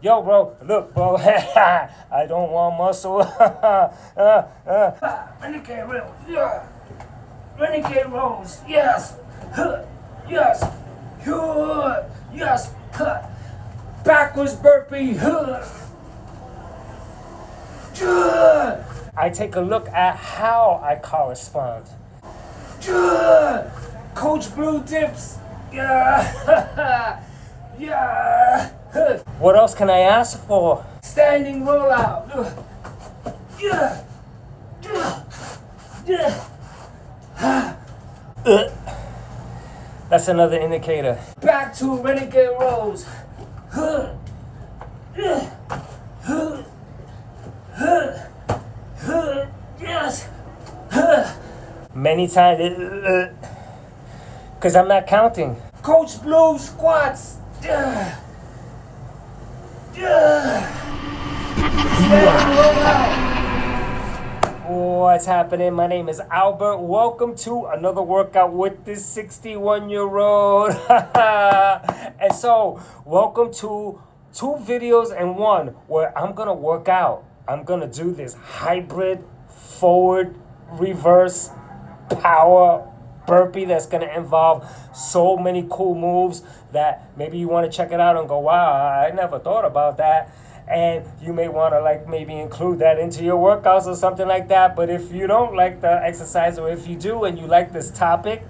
yo, bro, look, bro, I don't want muscle. Renegade rolls, yeah. Renegade rolls, yes. Yes. Yes. Backwards burpee. I take a look at how I correspond. Coach Blue dips. Yeah. Yeah. What else can I ask for? Standing rollout. Yeah. That's another indicator. Back to Renegade rolls. Yes. Many times, because I'm not counting. Coach Blue squats. What's happening? My name is Albert. Welcome to another workout with this 61-year-old. And so, welcome to 2 videos in one where I'm going to work out. I'm going to do this hybrid forward reverse power burpee that's going to involve so many cool moves that maybe you want to check it out and go, wow, I never thought about that. And you may want to maybe include that into your workouts or something like that. But if you don't like the exercise, or if you do and you like this topic,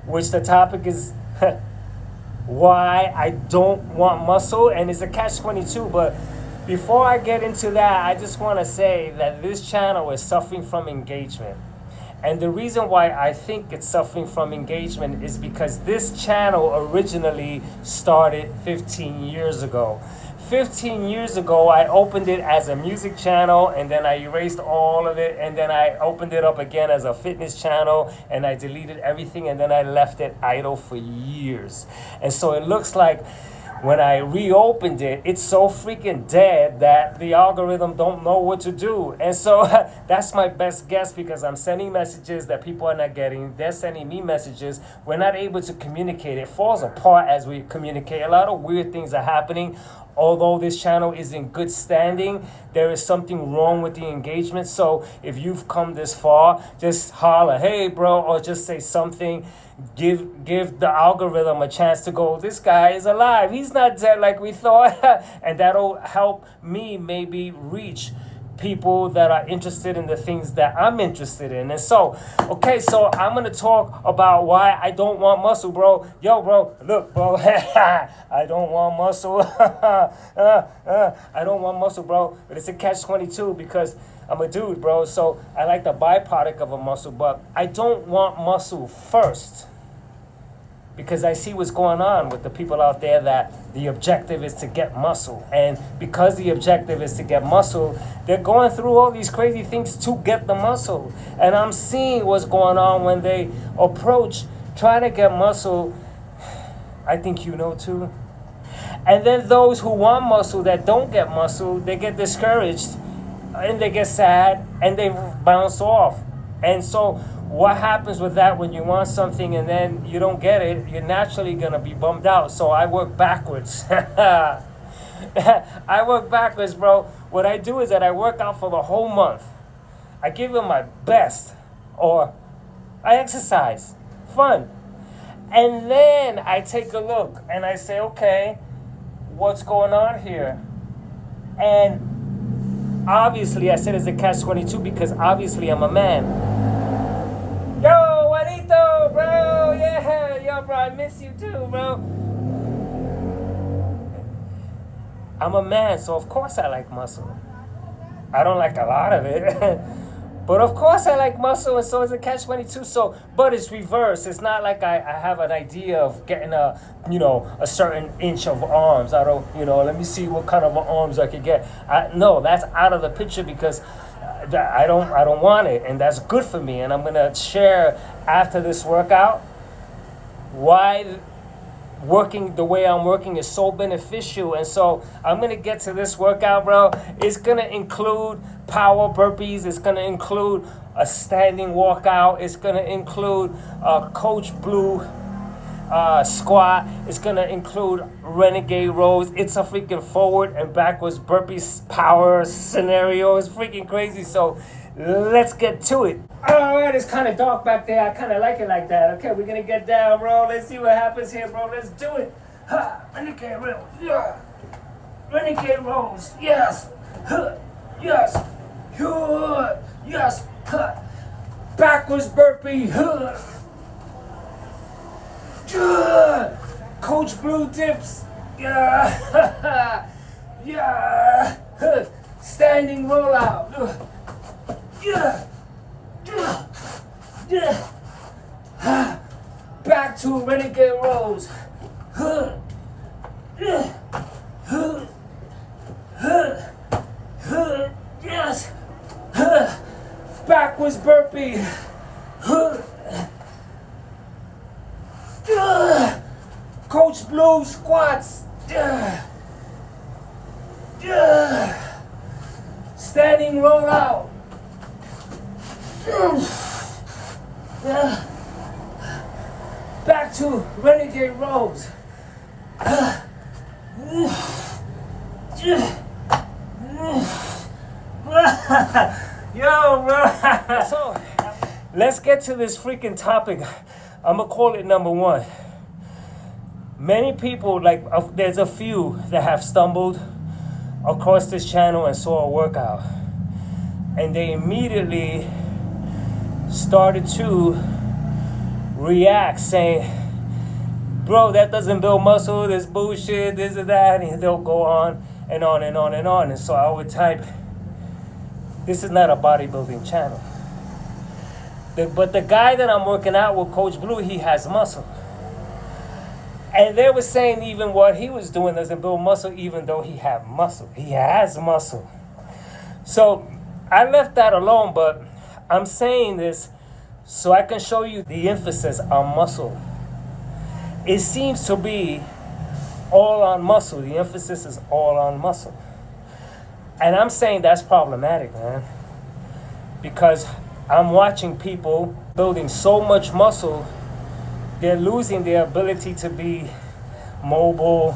which the topic is why I don't want muscle, and it's a catch-22. But before I get into that, I just want to say that this channel is suffering from engagement. And the reason why I think it's suffering from engagement is because this channel originally started 15 years ago. 15 years ago, I opened it as a music channel, and then I erased all of it, and then I opened it up again as a fitness channel, and I deleted everything, and then I left it idle for years. And so it looks like when I reopened it, it's so freaking dead that the algorithm don't know what to do. And so that's my best guess, because I'm sending messages that people are not getting. They're sending me messages. We're not able to communicate. It falls apart as we communicate. A lot of weird things are happening. Although this channel is in good standing, there is something wrong with the engagement. So if you've come this far, just holler, hey bro, or just say something. Give the algorithm a chance to go, this guy is alive. He's not dead like we thought. And that'll help me maybe reach people that are interested in the things that I'm interested in. And so, okay, so I'm going to talk about why I don't want muscle, bro. Yo, bro, look, bro, I don't want muscle. I don't want muscle, bro. But it's a catch-22 because I'm a dude, bro. So I like the byproduct of a muscle, but I don't want muscle first, because I see what's going on with the people out there that the objective is to get muscle. And because the objective is to get muscle, they're going through all these crazy things to get the muscle. And I'm seeing what's going on when they approach trying to get muscle. I think you know too. And then those who want muscle that don't get muscle, they get discouraged and they get sad and they bounce off. And so what happens with that when you want something and then you don't get it? You're naturally going to be bummed out. So I work backwards. I work backwards, bro. What I do is that I work out for the whole month. I give it my best. Or I exercise. Fun. And then I take a look and I say, okay, what's going on here? And obviously I said it's a catch-22 because obviously I'm a man. Yo, Juanito, bro, yeah, yo, bro, I miss you too, bro. I'm a man, so of course I like muscle. I don't like a lot of it, but of course I like muscle, and so it's a catch-22. So, but it's reverse. It's not like I have an idea of getting a certain inch of arms. I don't, let me see what kind of arms I could get. No, that's out of the picture because I don't want it, and that's good for me. And I'm gonna share after this workout why working the way I'm working is so beneficial. And so I'm gonna get to this workout, bro. It's gonna include power burpees. It's gonna include a standing walkout. It's gonna include Coach Blue squat. It's gonna include Renegade rows. It's a freaking forward and backwards burpees power scenario. It's freaking crazy. So let's get to it. All right, it's kind of dark back there. I kind of like it like that. Okay, we're gonna get down, bro. Let's see what happens here, bro. Let's do it. Ha, Renegade rows. Yeah. Renegade rows. Yes. Huh. Yes. Huh. Yes. Huh. Backwards burpee. Huh. Coach Blue dips. Yeah. Yeah. Standing rollout. Yeah. Yeah. Back to Renegade rows. Yes. Backwards burpee. Coach Blue squats. Standing rollout. Back to Renegade rows. Yo, bro. So, let's get to this freaking topic. I'm gonna call it number one. Many people, there's a few that have stumbled across this channel and saw a workout, and they immediately started to react saying, bro, that doesn't build muscle, this bullshit, this and that, and they'll go on and on and on and on. And so I would type, this is not a bodybuilding channel. But the guy that I'm working out with, Coach Blue, he has muscle. And they were saying even what he was doing doesn't build muscle, even though he have muscle. He has muscle. So I left that alone, but I'm saying this so I can show you the emphasis on muscle. It seems to be all on muscle. The emphasis is all on muscle. And I'm saying that's problematic, man. Because I'm watching people building so much muscle, they're losing their ability to be mobile,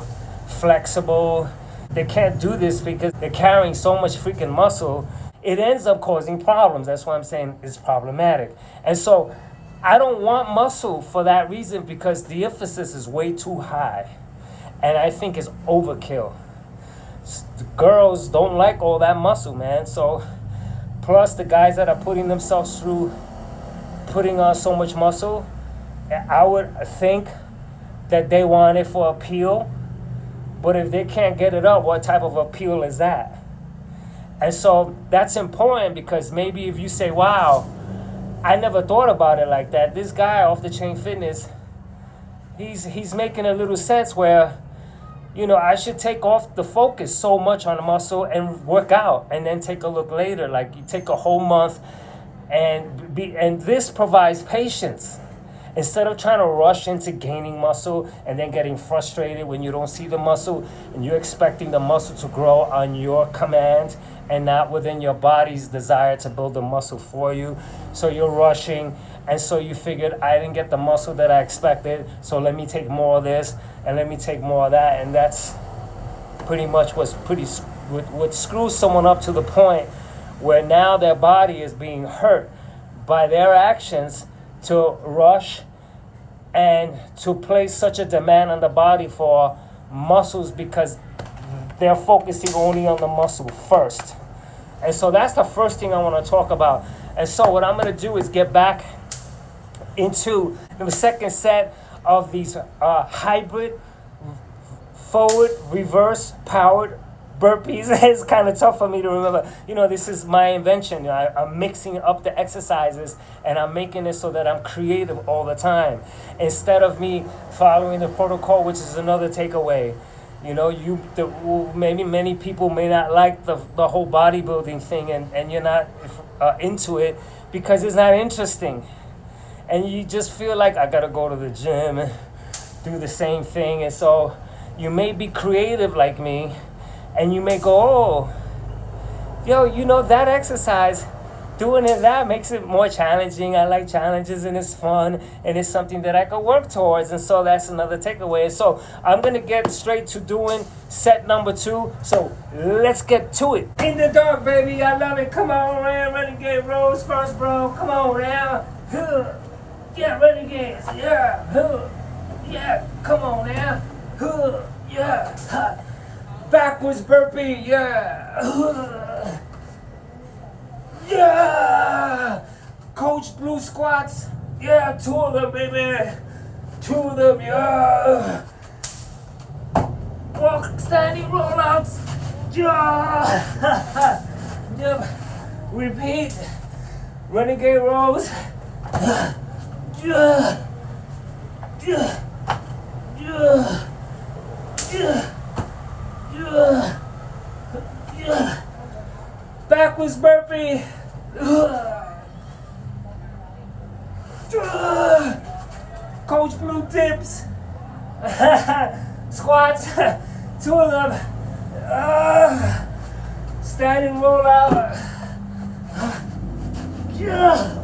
flexible. They can't do this because they're carrying so much freaking muscle. It ends up causing problems. That's why I'm saying it's problematic. And so I don't want muscle for that reason, because the emphasis is way too high. And I think it's overkill. The girls don't like all that muscle, man. So plus the guys that are putting themselves through putting on so much muscle, I would think that they want it for appeal. But if they can't get it up, what type of appeal is that? And so that's important, because maybe if you say, wow, I never thought about it like that. This guy off the chain fitness, he's making a little sense where, you know, I should take off the focus so much on the muscle and work out, and then take a look later. Like, you take a whole month and this provides patience. Instead of trying to rush into gaining muscle and then getting frustrated when you don't see the muscle, and you're expecting the muscle to grow on your command and not within your body's desire to build the muscle for you. So you're rushing, and so you figured, I didn't get the muscle that I expected, so let me take more of this and let me take more of that. And that's pretty much what screws someone up to the point where now their body is being hurt by their actions to rush and to place such a demand on the body for muscles, because they're focusing only on the muscle first. And so that's the first thing I want to talk about. And so what I'm going to do is get back into the second set of these hybrid forward reverse powered burpees. It's kind of tough for me to remember. You know, this is my invention. I'm mixing up the exercises, and I'm making it so that I'm creative all the time, instead of me following the protocol, which is another takeaway. You know, many people may not like the whole bodybuilding thing, and you're not into it because it's not interesting. And you just feel like, I gotta go to the gym and do the same thing. And so you may be creative like me, and you may go, oh, yo, you know, that exercise, doing it that makes it more challenging. I like challenges and it's fun and it's something that I can work towards. And so that's another takeaway. So I'm going to get straight to doing set number 2. So let's get to it. In the dark, baby. I love it. Come on, man. Renegade rows first, bro. Come on now. Yeah, Renegades. Yeah. Yeah. Come on now. Yeah. Backwards burpee. Yeah. Yeah! Coach Blue squats. Yeah, 2 of them, baby. 2 of them, yeah. Walk, standing rollouts. Yeah. Yep. Repeat. Renegade rows. Yeah. Yeah. Yeah. Yeah. Yeah. Yeah. Backwards burpee. Coach Blue dips. Squats. 2 of them. Standing roll out. Yeah.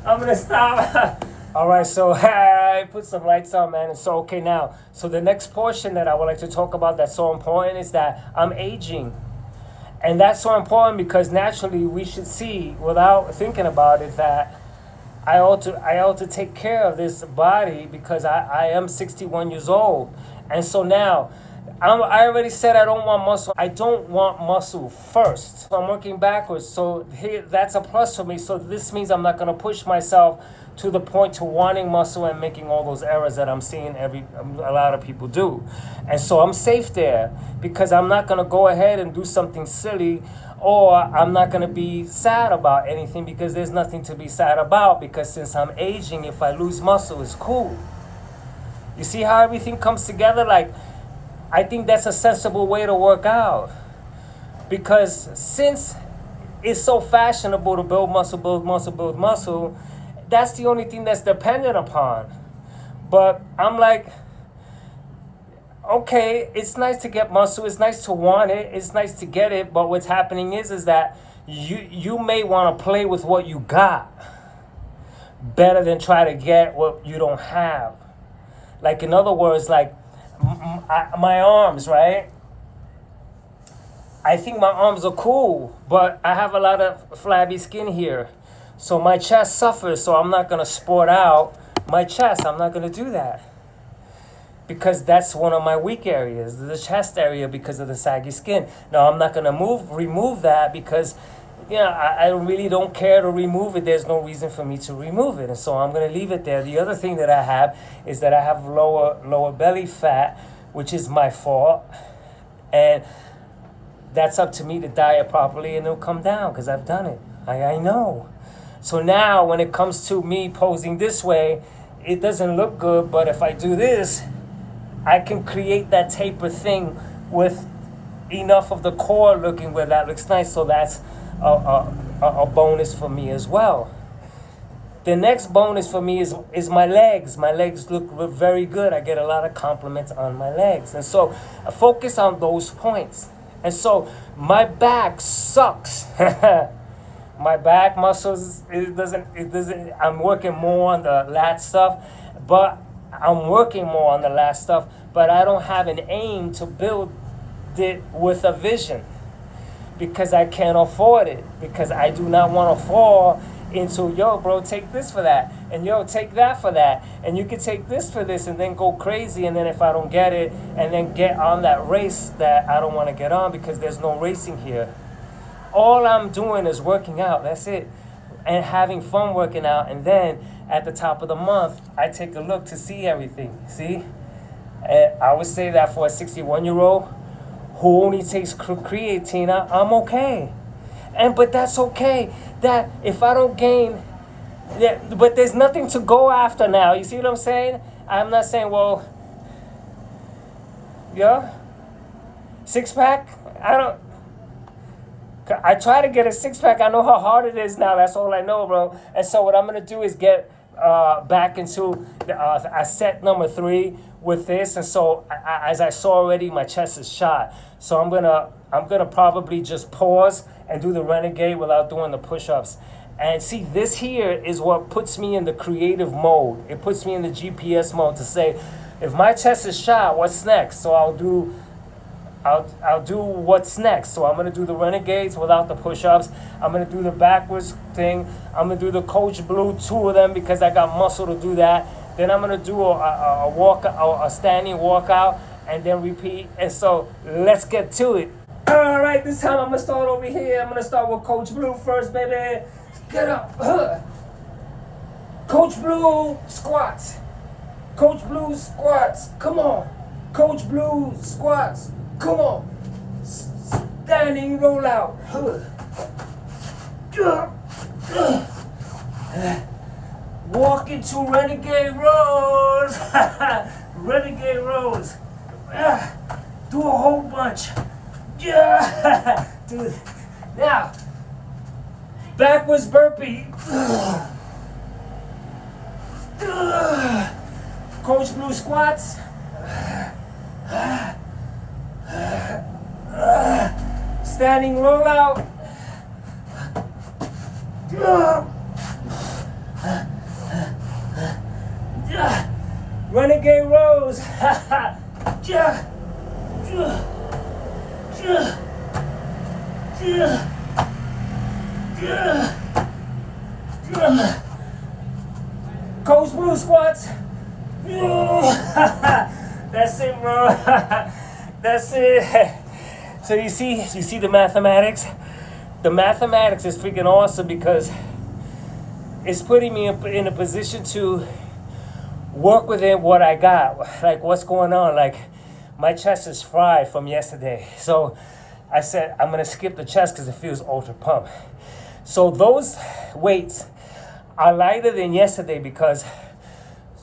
I'm gonna stop. All right, so I put some lights on, man. And so, okay, now, so the next portion that I would like to talk about that's so important is that I'm aging. And that's so important because naturally we should see, without thinking about it, that I ought to take care of this body because I am 61 years old. And so now, I already said I don't want muscle. I don't want muscle first. So I'm working backwards. So here, that's a plus for me. So this means I'm not going to push myself to the point to wanting muscle and making all those errors that I'm seeing a lot of people do. And so I'm safe there because I'm not going to go ahead and do something silly, or I'm not going to be sad about anything because there's nothing to be sad about, because since I'm aging, if I lose muscle, it's cool. You see how everything comes together? Like, I think that's a sensible way to work out, because since it's so fashionable to build muscle, that's the only thing that's dependent upon. But I'm like, okay, it's nice to get muscle, it's nice to want it, it's nice to get it, but what's happening is that you may want to play with what you got better than try to get what you don't have. Like, in other words, like my arms, right? I think my arms are cool, but I have a lot of flabby skin here. So my chest suffers, so I'm not going to sport out my chest. I'm not going to do that. Because that's one of my weak areas, the chest area, because of the saggy skin. Now, I'm not going to remove that because, I really don't care to remove it. There's no reason for me to remove it. And so I'm going to leave it there. The other thing that I have is that I have lower belly fat, which is my fault. And that's up to me to diet properly, and it'll come down because I've done it. I know. So now when it comes to me posing this way, it doesn't look good, but if I do this, I can create that taper thing with enough of the core looking where that looks nice. So that's a bonus for me as well. The next bonus for me is my legs. My legs look very good. I get a lot of compliments on my legs. And so I focus on those points. And so my back sucks. My back muscles, it doesn't, I'm working more on the lat stuff, but I don't have an aim to build it with a vision because I can't afford it, because I do not want to fall into, yo, bro, take this for that, and yo, take that for that, and you can take this for this, and then go crazy, and then if I don't get it, and then get on that race that I don't want to get on because there's no racing here. All I'm doing is working out, that's it, and having fun working out. And then at the top of the month, I take a look to see everything, see? And I would say that for a 61-year-old who only takes creatine, I'm okay. But that's okay, that if I don't gain, but there's nothing to go after now, you see what I'm saying? I'm not saying, well, yeah, six-pack, I try to get a six-pack. I know how hard it is now. That's all I know, bro. And so what I'm going to do is get back into a set number 3 with this, and so as I saw already, my chest is shot. So I'm gonna probably just pause and do the Renegade without doing the push-ups. And see, this here is what puts me in the creative mode. It puts me in the GPS mode to say, if my chest is shot, what's next? So I'll do what's next. So I'm gonna do the Renegades without the push-ups. I'm gonna do the backwards thing. I'm gonna do the Coach Blue, 2 of them, because I got muscle to do that. Then I'm gonna do a standing walkout, and then repeat. And so let's get to it. All right, this time I'm gonna start over here. I'm gonna start with Coach Blue first, baby. Get up. Coach Blue squats. Coach Blue squats. Come on. Coach Blue squats. Come on. Standing rollout. Walk into Renegade rows. Renegade rows. Do a whole bunch. Dude. Now, backwards burpee. Coach Blue squats. Standing rollout. Renegade rows. Coach Blue squats. That's it, bro. That's it. So you see the mathematics? The mathematics is freaking awesome because it's putting me in a position to work within what I got. Like, what's going on? Like, my chest is fried from yesterday. So I said, I'm going to skip the chest because it feels ultra pump. So those weights are lighter than yesterday because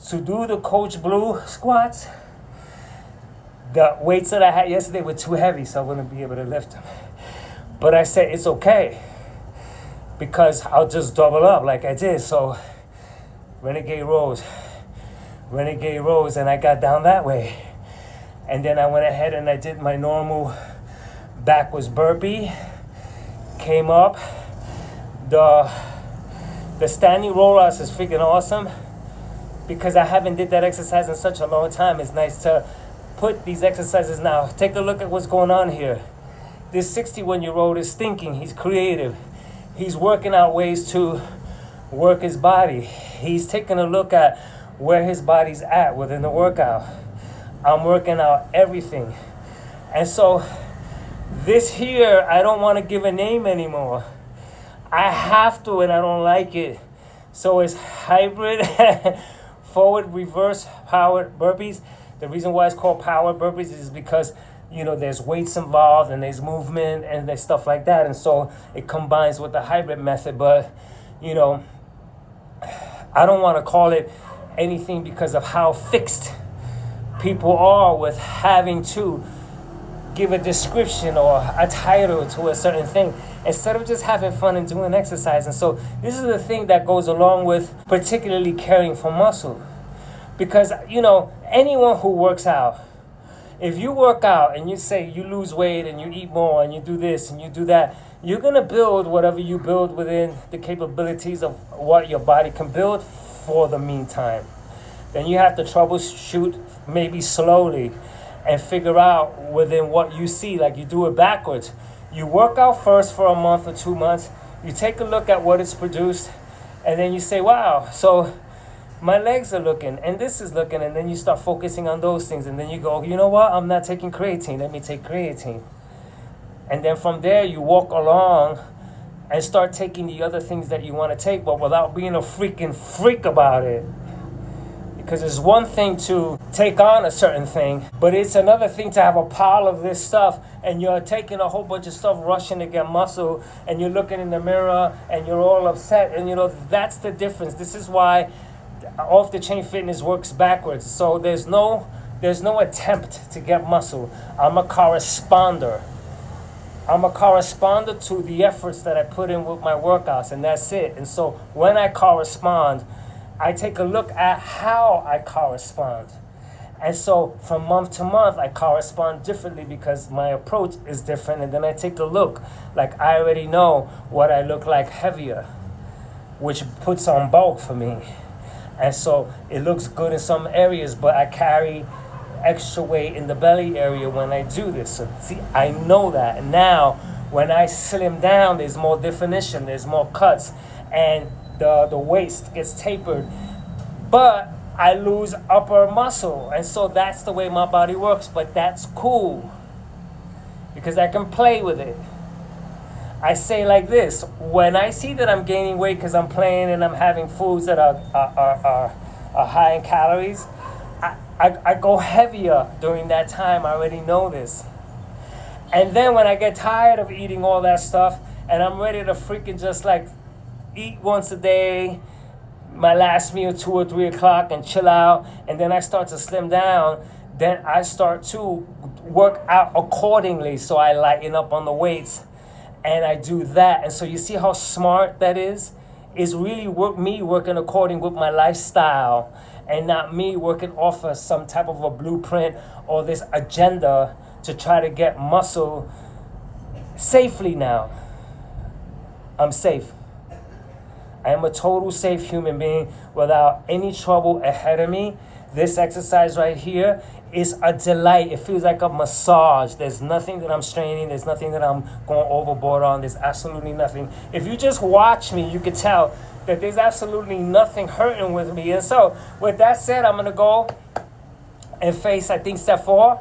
to do the Coach Blue squats, the weights that I had yesterday were too heavy, so I wouldn't be able to lift them. But I said, it's okay because I'll just double up like I did. So Renegade rows, and I got down that way. And then I went ahead and I did my normal backwards burpee, came up. The standing rollouts is freaking awesome because I haven't did that exercise in such a long time. It's nice to put these exercises now. Take a look at what's going on here. This 61-year-old is thinking, he's creative. He's working out ways to work his body. He's taking a look at where his body's at within the workout. I'm working out everything. And so this here, I don't want to give a name anymore. I have to, and I don't like it. So it's hybrid forward, reverse, powered burpees. The reason why it's called powered burpees is because, you know, there's weights involved and there's movement and there's stuff like that. And so it combines with the hybrid method. But, you know, I don't want to call it anything because of how fixed people are with having to give a description or a title to a certain thing instead of just having fun and doing exercise. And so this is the thing that goes along with particularly caring for muscle. Because, you know, anyone who works out, if you work out and you say you lose weight and you eat more and you do this and you do that, you're going to build whatever you build within the capabilities of what your body can build for the meantime. Then you have to troubleshoot maybe slowly and figure out within what you see, like you do it backwards. You work out first for a month or 2 months, you take a look at what it's produced, and then you say, wow, so my legs are looking, and this is looking, and then you start focusing on those things, and then you go, you know what, I'm not taking creatine, let me take creatine. And then from there, you walk along and start taking the other things that you want to take, but without being a freaking freak about it. Because it's one thing to take on a certain thing, but it's another thing to have a pile of this stuff and you're taking a whole bunch of stuff, rushing to get muscle, and you're looking in the mirror and you're all upset. And, you know, that's the difference. This is why off-the-chain fitness works backwards. So there's no attempt to get muscle. I'm a corresponder. I'm a corresponder to the efforts that I put in with my workouts, and that's it. And so when I correspond, I take a look at how I correspond. And so from month to month, I correspond differently because my approach is different. And then I take a look. Like I already know what I look like heavier, which puts on bulk for me. And so it looks good in some areas, but I carry extra weight in the belly area when I do this. So see, I know that. And now when I slim down, there's more definition, there's more cuts, and the waist gets tapered. But I lose upper muscle. And so that's the way my body works. But that's cool because I can play with it. I say like this, when I see that I'm gaining weight because I'm playing and I'm having foods that are high in calories, I go heavier during that time. I already know this. And then when I get tired of eating all that stuff and I'm ready to freaking just like eat once a day, my last meal 2 or 3 o'clock, and chill out, and then I start to slim down, then I start to work out accordingly. So I lighten up on the weights and I do that. And so you see how smart that is? Is really me working according with my lifestyle and not me working off of some type of a blueprint or this agenda to try to get muscle safely now. I'm safe. I am a total safe human being without any trouble ahead of me. This exercise right here is a delight. It feels like a massage. There's nothing that I'm straining. There's nothing that I'm going overboard on. There's absolutely nothing. If you just watch me, you can tell that there's absolutely nothing hurting with me. And so with that said, I'm going to go and face, I think, step 4.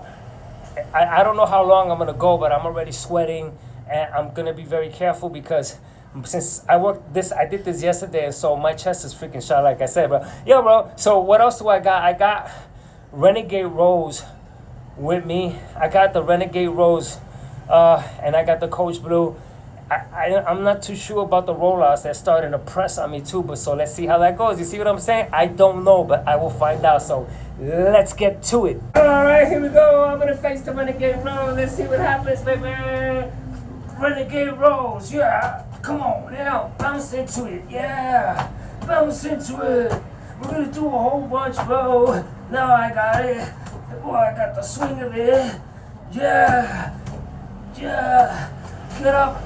I don't know how long I'm going to go, but I'm already sweating. And I'm going to be very careful because since I did this yesterday, and so my chest is freaking shot, like I said. But yeah, bro, so what else do I got? I got Renegade rows with me. I got the Renegade rows, and I got the Coach Blue. I'm not too sure about the rollouts. They're starting to press on me too, but so let's see how that goes. You see what I'm saying? I don't know, but I will find out. So let's get to it. All right, here we go. I'm gonna face the Renegade rows. Let's see what happens, baby. Renegade rows, yeah. Come on now, bounce into it, yeah. Bounce into it. We're gonna do a whole bunch, bro. Now I got it. Boy, I got the swing of it. Yeah. Yeah. Get up.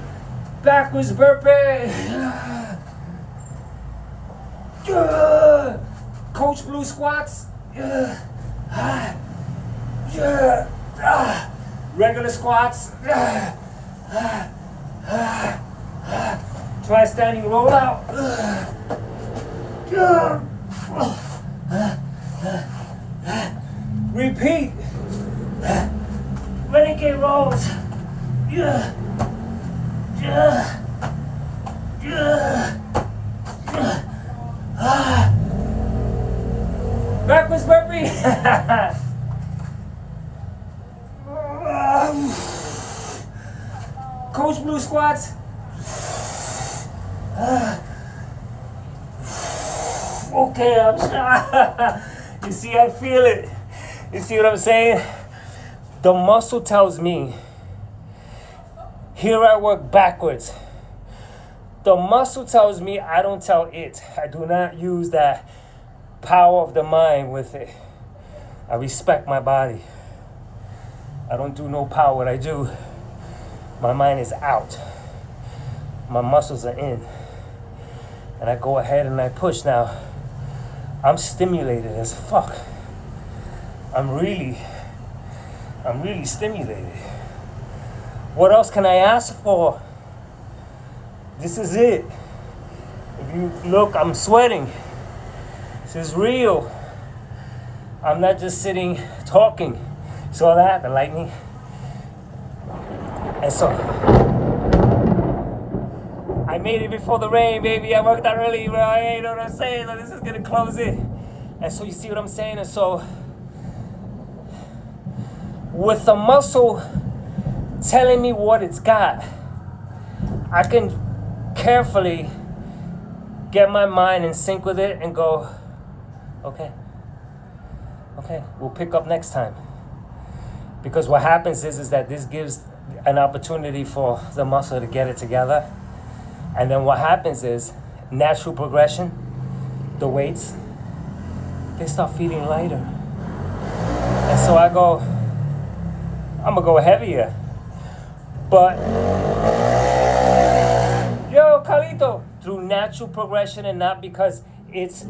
Backwards burpee. Yeah. Coach Blue squats. Yeah. Yeah. Regular squats. Try standing rollout. Repeat. Renegade rolls. Yeah. Yeah. Yeah. Backwards burpee. Coach Blue squats. Okay, I'm sure. You see, I feel it. You see what I'm saying? The muscle tells me. Here I work backwards. The muscle tells me, I don't tell it. I do not use that power of the mind with it. I respect my body. I don't do no power. What I do, my mind is out. My muscles are in. And I go ahead and I push. Now, I'm stimulated as fuck. I'm really stimulated. What else can I ask for? This is it. If you look, I'm sweating. This is real. I'm not just sitting talking. Saw that? The lightning? And so, I made it before the rain, baby. I worked out early, bro. You know what I'm saying? So this is gonna close it. And so you see what I'm saying? And so, with the muscle telling me what it's got, I can carefully get my mind in sync with it and go, okay, we'll pick up next time. Because what happens is that this gives an opportunity for the muscle to get it together. And then what happens is natural progression, the weights, they start feeling lighter. And so I go, I'm gonna go heavier. But, yo, Carlito, through natural progression and not because it's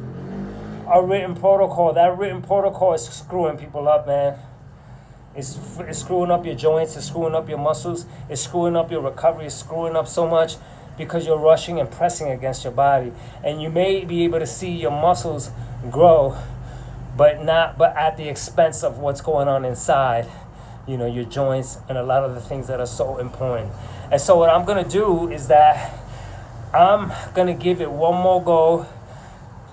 a written protocol. That written protocol is screwing people up, man. It's screwing up your joints, it's screwing up your muscles, it's screwing up your recovery, it's screwing up so much because you're rushing and pressing against your body. And you may be able to see your muscles grow, but at the expense of what's going on inside, you know, your joints and a lot of the things that are so important. And so what I'm gonna do is that I'm gonna give it one more go,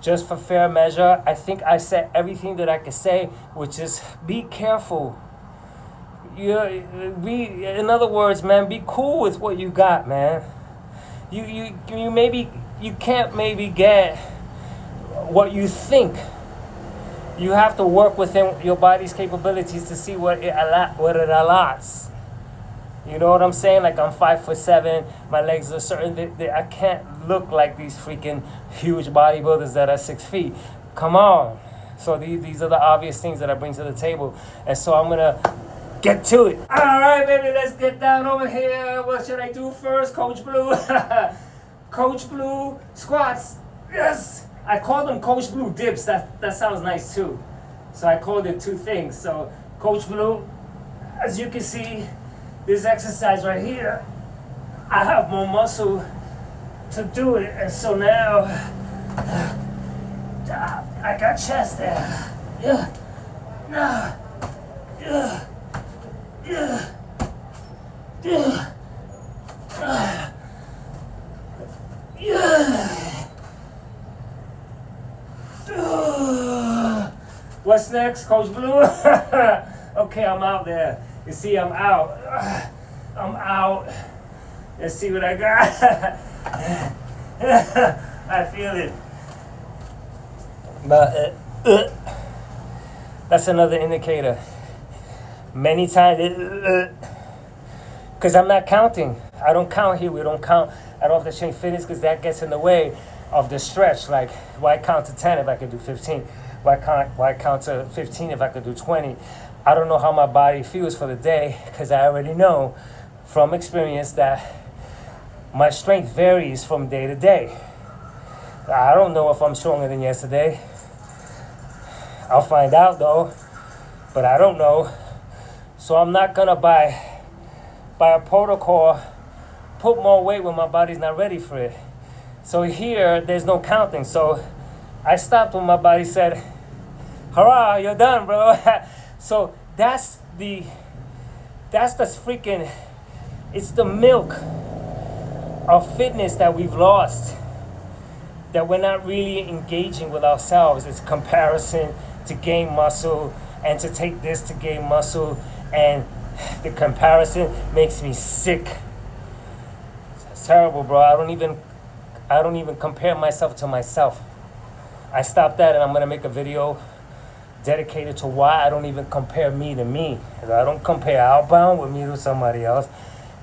just for fair measure. I think I said everything that I could say, which is be careful. In other words, man, be cool with what you got, man. You can't maybe get what you think. You have to work within your body's capabilities to see what it allots. You know what I'm saying? Like, I'm 5'7", my legs are certain. I can't look like these freaking huge bodybuilders that are 6 feet. Come on. So these are the obvious things that I bring to the table. And so I'm gonna get to it. All right, baby, let's get down over here. What should I do first, Coach Blue? Coach Blue squats. Yes. I call them Coach Blue dips. That sounds nice too. So I called it two things. So Coach Blue, as you can see, this exercise right here, I have more muscle to do it. And so now I got chest there. Yeah. Nah. Yeah. Yeah. Yeah. Yeah. What's next, Coach Blue? Okay, I'm out there. You see, I'm out. I'm out. Let's see what I got. I feel it. But that's another indicator. Many times, because I'm not counting. I don't count here. We don't count. I don't have to change fitness because that gets in the way of the stretch. Like, why count to 10 if I could do 15? Why count to 15 if I could do 20? I don't know how my body feels for the day because I already know from experience that my strength varies from day to day. I don't know if I'm stronger than yesterday. I'll find out though, but I don't know. So I'm not gonna by a protocol put more weight when my body's not ready for it. So here, there's no counting. So I stopped when my body said, hurrah, you're done, bro. So that's the freaking, it's the milk of fitness that we've lost, that we're not really engaging with ourselves. It's comparison to gain muscle and to take this to gain muscle, and the comparison makes me sick. It's terrible, bro. I don't even compare myself to myself. I stopped that, and I'm gonna make a video dedicated to why I don't even compare me to me. I don't compare Outbound with me to somebody else,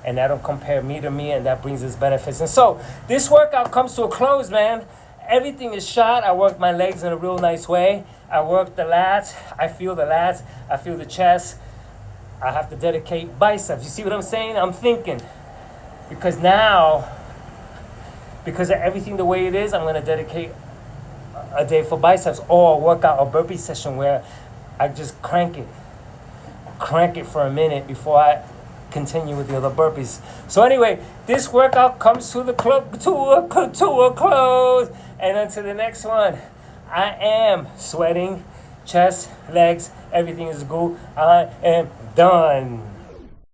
and I don't compare me to me, and that brings its benefits. And so this workout comes to a close, man. Everything is shot. I worked my legs in a real nice way. I worked the lats. I feel the lats. I feel the chest. I have to dedicate biceps. You see what I'm saying? I'm thinking. Because now, because of everything the way it is, I'm going to dedicate a day for biceps, or a workout, a burpee session where I just crank it for a minute before I continue with the other burpees. So anyway, this workout comes to a close, and until the next one, I am sweating, chest, legs, everything is good. I am done.